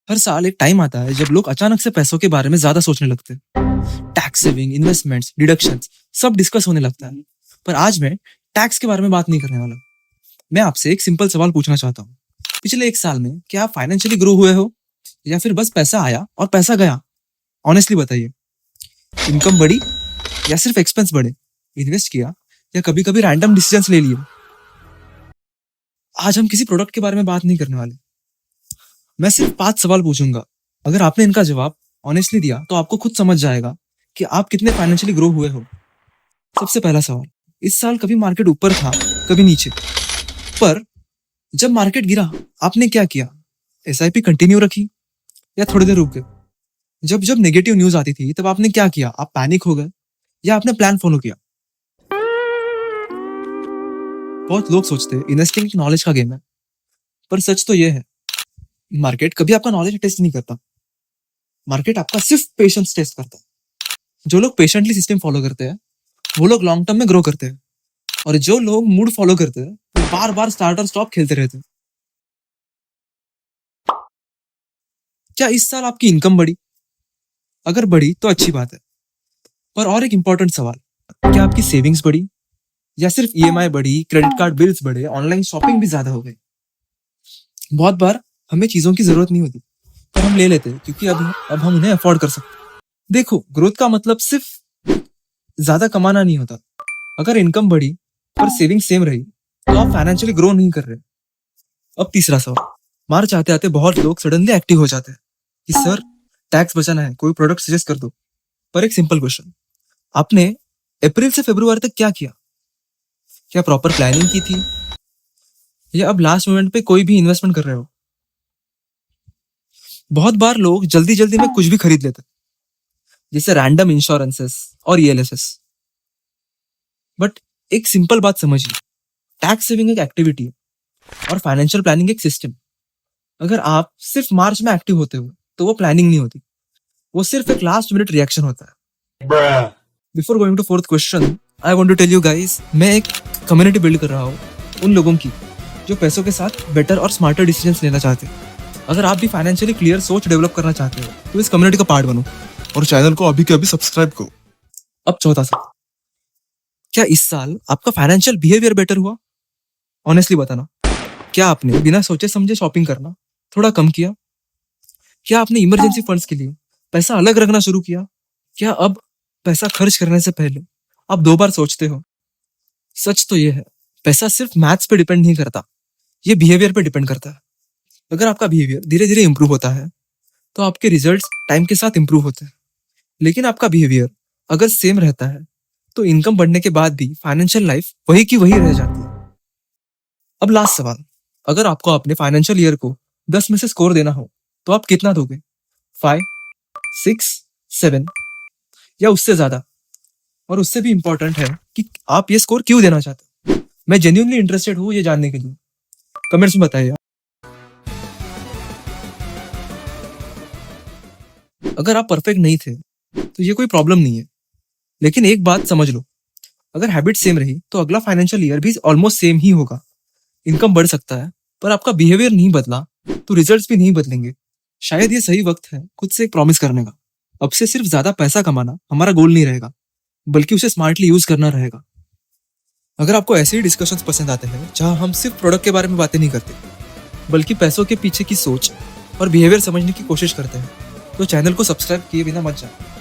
हर साल एक टाइम आता है जब लोग अचानक से पैसों के बारे में ज्यादा सोचने लगते हैं। टैक्स सेविंग, इन्वेस्टमेंट्स, डिडक्शंस सब डिस्कस होने लगता है। पर आज मैं टैक्स के बारे में बात नहीं करने वाला। मैं आपसे एक सिंपल सवाल पूछना चाहता हूँ। पिछले एक साल में क्या आप फाइनेंशियली ग्रो हुए हो या फिर बस पैसा आया और पैसा गया? ऑनेस्टली बताइए। इनकम बढ़ी या सिर्फ एक्सपेंस बढ़े? इन्वेस्ट किया या कभी कभी रैंडम डिसीजंस ले लिए? आज हम किसी प्रोडक्ट के बारे में बात नहीं करने वाले। मैं सिर्फ 5 सवाल पूछूंगा। अगर आपने इनका जवाब ऑनेस्टली दिया तो आपको खुद समझ जाएगा कि आप कितने फाइनेंशियली ग्रो हुए हो। सबसे पहला सवाल, इस साल कभी मार्केट ऊपर था, कभी नीचे, पर जब मार्केट गिरा आपने क्या किया? एसआईपी कंटिन्यू रखी या थोड़ी देर रुक गए? जब जब नेगेटिव न्यूज आती थी तब आपने क्या किया? आप पैनिक हो गए या आपने प्लान फॉलो किया? बहुत लोग सोचते हैं इन्वेस्टिंग एक नॉलेज का गेम है, पर सच तो यह है, मार्केट कभी आपका नॉलेज टेस्ट नहीं करता। मार्केट आपका सिर्फ पेशेंस टेस्ट करता है। जो लोग पेशेंटली सिस्टम फॉलो करते हैं वो लोग लॉन्ग टर्म में ग्रो करते हैं, और जो लोग मूड फॉलो करते हैं वो बार बार स्टार्ट और स्टॉप खेलते रहते हैं। क्या इस साल आपकी इनकम बढ़ी? अगर बढ़ी तो अच्छी बात है, पर और एक इंपॉर्टेंट सवाल, क्या आपकी सेविंग्स बढ़ी या सिर्फ ईएमआई बढ़ी, क्रेडिट कार्ड बिल्स बढ़े, ऑनलाइन शॉपिंग भी ज्यादा हो गई? बहुत बार हमें चीजों की जरूरत नहीं होती पर हम ले लेते हैं क्योंकि अब हम उन्हें अफोर्ड कर सकते हैं। देखो, ग्रोथ का मतलब सिर्फ ज्यादा कमाना नहीं होता। अगर इनकम बढ़ी पर सेविंग सेम रही तो आप फाइनेंशियली ग्रो नहीं कर रहे। अब तीसरा सवाल, मार्च आते आते बहुत लोग सडनली एक्टिव हो जाते हैं कि सर टैक्स बचाना है, कोई प्रोडक्ट सजेस्ट कर दो। पर एक सिंपल क्वेश्चन, आपने अप्रैल से फरवरी तक क्या किया? क्या प्रॉपर प्लानिंग की थी या अब लास्ट मोमेंट पे कोई भी इन्वेस्टमेंट कर रहे हो? बहुत बार लोग जल्दी जल्दी में कुछ भी खरीद लेते हैं, जैसे रैंडम इंश्योरेंसेस और ईएलएसएस। बट एक सिंपल बात समझिए, टैक्स सेविंग एक एक्टिविटी है और फाइनेंशियल प्लानिंग एक सिस्टम। अगर आप सिर्फ मार्च में एक्टिव होते हो तो वो प्लानिंग नहीं होती, वो सिर्फ एक लास्ट मिनट रिएक्शन होता है। Before going to fourth question, I want to tell you guys, मैं एक कम्युनिटी बिल्ड कर रहा हूँ उन लोगों की जो पैसों के साथ बेटर और स्मार्टर डिसीजंस लेना चाहते हैं। अगर आप भी फाइनेंशियली क्लियर सोच डेवलप करना चाहते हो तो इस कम्युनिटी का पार्ट बनो और चैनल को अभी के अभी सब्सक्राइब करो। अब चौथा सवाल, क्या इस साल आपका फाइनेंशियल बिहेवियर बेटर हुआ? ऑनेस्टली बताना। क्या आपने बिना सोचे समझे शॉपिंग करना थोड़ा कम किया? क्या आपने इमरजेंसी फंड्स के लिए पैसा अलग रखना शुरू किया? क्या अब पैसा खर्च करने से पहले आप 2 बार सोचते हो? सच तो ये है, पैसा सिर्फ मैथ्स पे डिपेंड नहीं करता, ये बिहेवियर पे डिपेंड करता है। अगर आपका बिहेवियर धीरे धीरे इंप्रूव होता है तो आपके रिजल्ट्स टाइम के साथ इंप्रूव होते हैं। लेकिन आपका बिहेवियर अगर सेम रहता है तो इनकम बढ़ने के बाद भी फाइनेंशियल लाइफ वही की वही रह जाती है। अब लास्ट सवाल, अगर आपको अपने फाइनेंशियल ईयर को 10 में से स्कोर देना हो तो आप कितना दोगे? 5, 6, 7 या उससे ज्यादा? और उससे भी इंपॉर्टेंट है कि आप ये स्कोर क्यों देना चाहते हो। मैं जेन्युइनली इंटरेस्टेड हूँ ये जानने के लिए। कमेंट्स में बताइए। अगर आप परफेक्ट नहीं थे तो ये कोई प्रॉब्लम नहीं है, लेकिन एक बात समझ लो, अगर हैबिट सेम रही तो अगला फाइनेंशियल ईयर भी ऑलमोस्ट सेम ही होगा। इनकम बढ़ सकता है पर आपका बिहेवियर नहीं बदला तो रिजल्ट्स भी नहीं बदलेंगे। शायद ये सही वक्त है खुद से एक प्रॉमिस करने का। अब से सिर्फ ज्यादा पैसा कमाना हमारा गोल नहीं रहेगा, बल्कि उसे स्मार्टली यूज करना रहेगा। अगर आपको ऐसे ही डिस्कशंस पसंद आते हैं जहां हम सिर्फ प्रोडक्ट के बारे में बातें नहीं करते, बल्कि पैसों के पीछे की सोच और बिहेवियर समझने की कोशिश करते हैं, तो चैनल को सब्सक्राइब किए बिना मत जाओ।